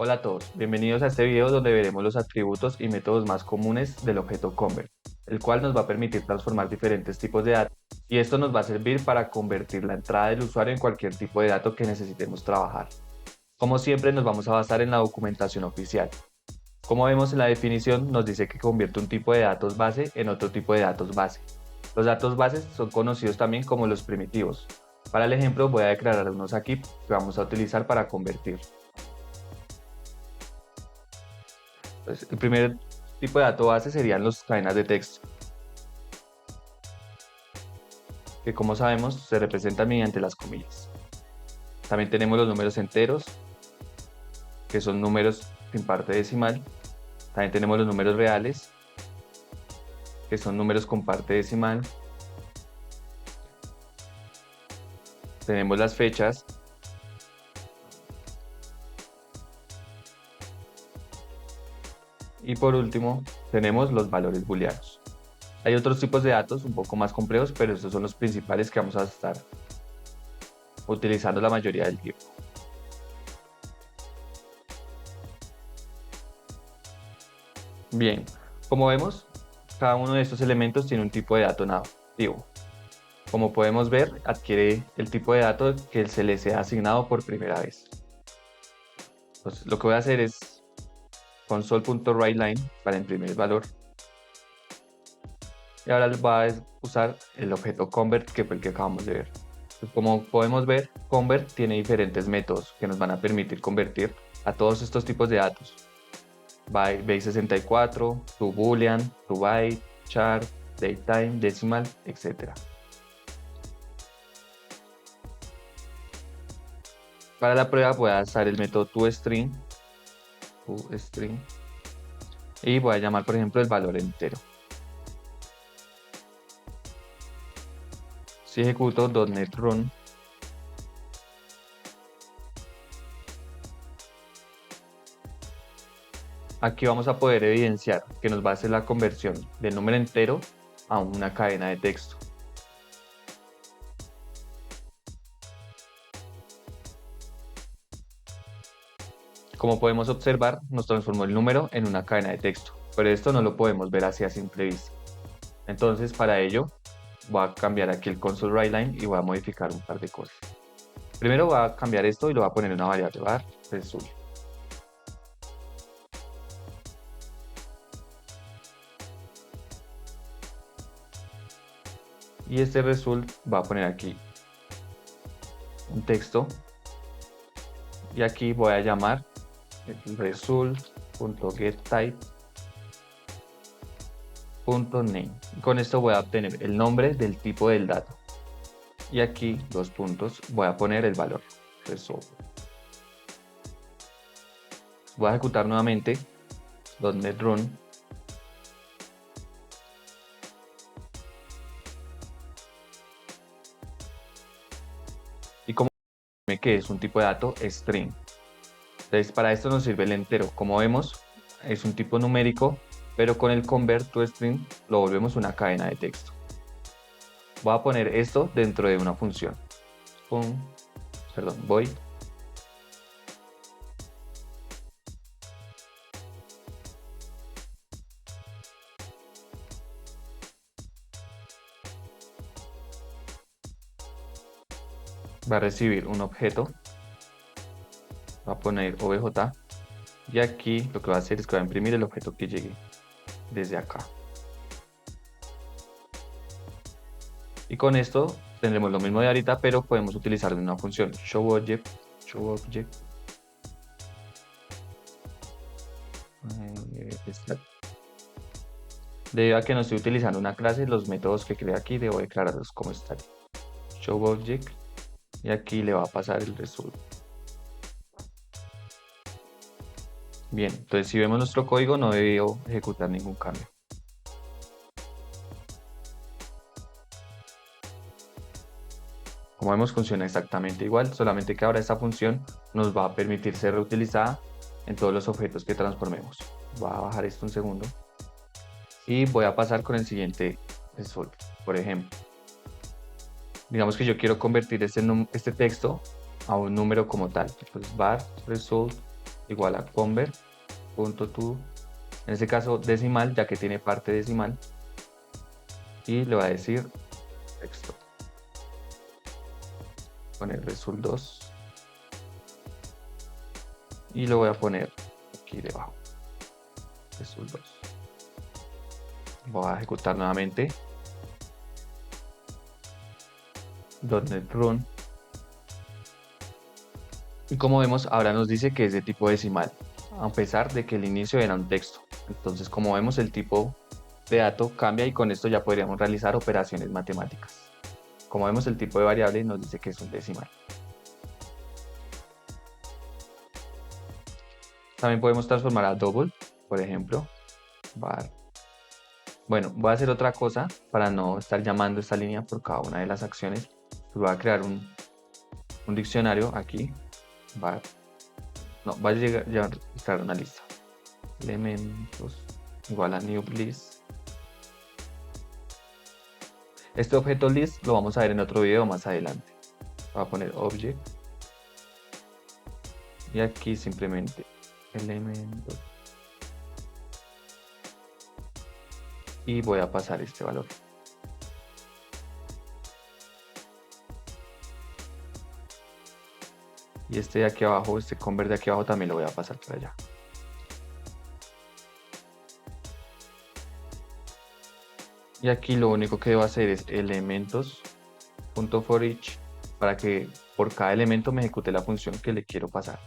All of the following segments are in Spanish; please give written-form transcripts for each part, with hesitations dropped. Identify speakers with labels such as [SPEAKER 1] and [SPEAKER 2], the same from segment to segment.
[SPEAKER 1] Hola a todos, bienvenidos a este video donde veremos los atributos y métodos más comunes del objeto Convert, el cual nos va a permitir transformar diferentes tipos de datos y esto nos va a servir para convertir la entrada del usuario en cualquier tipo de dato que necesitemos trabajar. Como siempre nos vamos a basar en la documentación oficial. Como vemos en la definición nos dice que convierte un tipo de datos base en otro tipo de datos base. Los datos bases son conocidos también como los primitivos. Para el ejemplo voy a declarar unos aquí que vamos a utilizar para convertir. Entonces, el primer tipo de dato base serían las cadenas de texto, que como sabemos se representan mediante las comillas. También tenemos los números enteros, que son números sin parte decimal. También tenemos los números reales, que son números con parte decimal. Tenemos las fechas. Y por último, tenemos los valores booleanos. Hay otros tipos de datos un poco más complejos, pero estos son los principales que vamos a estar utilizando la mayoría del tiempo. Bien, como vemos, cada uno de estos elementos tiene un tipo de dato nativo. Como podemos ver, adquiere el tipo de dato que se le sea asignado por primera vez. Entonces, lo que voy a hacer es console.writeLine para imprimir el valor. Y ahora voy a usar el objeto convert, que fue el que acabamos de ver. Pues como podemos ver, convert tiene diferentes métodos que nos van a permitir convertir a todos estos tipos de datos. Base64, to boolean, to byte, char, datetime, decimal, etc. Para la prueba voy a usar el método toString y voy a llamar por ejemplo el valor entero. Si ejecuto .NET Run, aquí vamos a poder evidenciar que nos va a hacer la conversión del número entero a una cadena de texto. Como podemos observar, nos transformó el número en una cadena de texto, pero esto no lo podemos ver así a simple vista. Entonces, para ello, voy a cambiar aquí el console.writeLine y voy a modificar un par de cosas. Primero voy a cambiar esto y lo voy a poner en una variable var result. Y este result va a poner aquí un texto y aquí voy a llamar el result.getType.name. Con esto voy a obtener el nombre del tipo del dato. Y aquí, dos puntos, voy a poner el valor result. Voy a ejecutar nuevamente .NET Run. Y como que es un tipo de dato string. Entonces, para esto nos sirve el entero. Como vemos, es un tipo numérico, pero con el convert to string lo volvemos una cadena de texto. Voy a poner esto dentro de una función. Void va a recibir un objeto, va a poner obj y aquí lo que va a hacer es que va a imprimir el objeto que llegue desde acá. Y con esto tendremos lo mismo de ahorita, pero podemos utilizar una función showObject. Debido a que no estoy utilizando una clase, los métodos que creé aquí debo declararlos como static. showObject y aquí le va a pasar el result. Bien, entonces si vemos nuestro código no debió ejecutar ningún cambio. Como vemos funciona exactamente igual, solamente que ahora esta función nos va a permitir ser reutilizada en todos los objetos que transformemos. Voy a bajar esto un segundo y voy a pasar con el siguiente result. Por ejemplo, digamos que yo quiero convertir este texto a un número como tal. Entonces var result igual a convert.to, en este caso decimal, ya que tiene parte decimal, y le va a decir texto, poner result 2 y lo voy a poner aquí debajo, result 2. Voy a ejecutar nuevamente .NET Run, y como vemos ahora nos dice que es de tipo decimal, a pesar de que el inicio era un texto. Entonces, como vemos, el tipo de dato cambia y con esto ya podríamos realizar operaciones matemáticas. Como vemos, el tipo de variable nos dice que es un decimal. También podemos transformar a double, por ejemplo, var. Bueno, voy a hacer otra cosa para no estar llamando esta línea por cada una de las acciones. Voy a crear un diccionario aquí, var. No, va a crear una lista. Elementos igual a new list. Este objeto list lo vamos a ver en otro video más adelante. Voy a poner object y aquí simplemente elementos y voy a pasar este valor. Y este de aquí abajo, este convert de aquí abajo también lo voy a pasar para allá. Y aquí lo único que debo hacer es elementos.forEach para que por cada elemento me ejecute la función que le quiero pasar.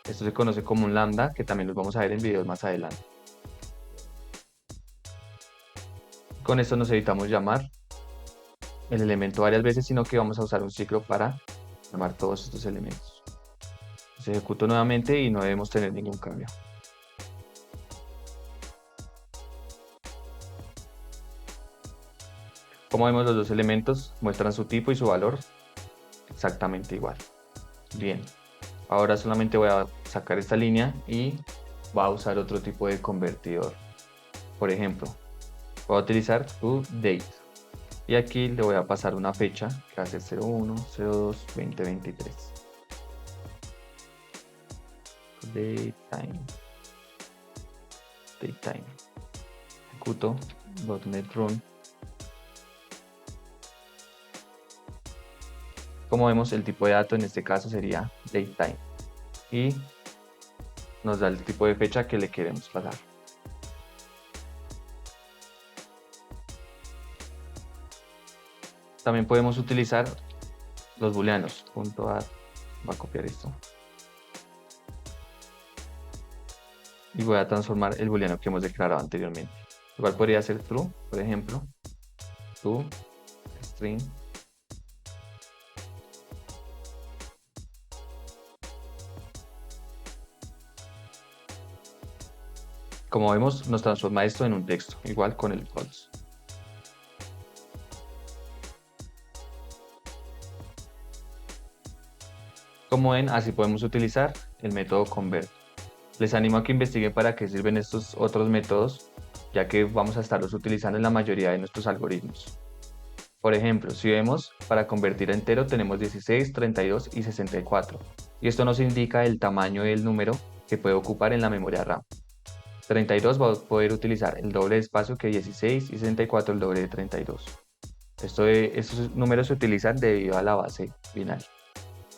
[SPEAKER 1] Esto se conoce como un lambda, que también los vamos a ver en videos más adelante. Con esto nos evitamos llamar el elemento varias veces, sino que vamos a usar un ciclo para llamar todos estos elementos. Se ejecuto nuevamente y no debemos tener ningún cambio. Como vemos, los dos elementos muestran su tipo y su valor exactamente igual. Bien, ahora solamente voy a sacar esta línea y voy a usar otro tipo de convertidor. Por ejemplo, voy a utilizar toDate y aquí le voy a pasar una fecha que va a ser 01/02/2023. Datetime. Ejecuto .NET Run. Como vemos, el tipo de dato en este caso sería datetime y nos da el tipo de fecha que le queremos pasar. También podemos utilizar los booleanos. .add, voy a copiar esto y voy a transformar el booleano que hemos declarado anteriormente. Igual podría ser true, por ejemplo, to string como vemos, nos transforma esto en un texto, igual con el false. Como ven, así podemos utilizar el método convert. Les animo a que investiguen para qué sirven estos otros métodos, ya que vamos a estarlos utilizando en la mayoría de nuestros algoritmos. Por ejemplo, si vemos, para convertir a entero tenemos 16, 32 y 64, y esto nos indica el tamaño del número que puede ocupar en la memoria RAM. 32 va a poder utilizar el doble de espacio que 16 y 64 el doble de 32. Estos números se utilizan debido a la base binaria.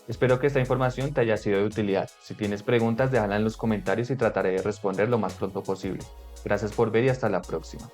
[SPEAKER 1] Espero que esta información te haya sido de utilidad. Si tienes preguntas, déjala en los comentarios y trataré de responder lo más pronto posible. Gracias por ver y hasta la próxima.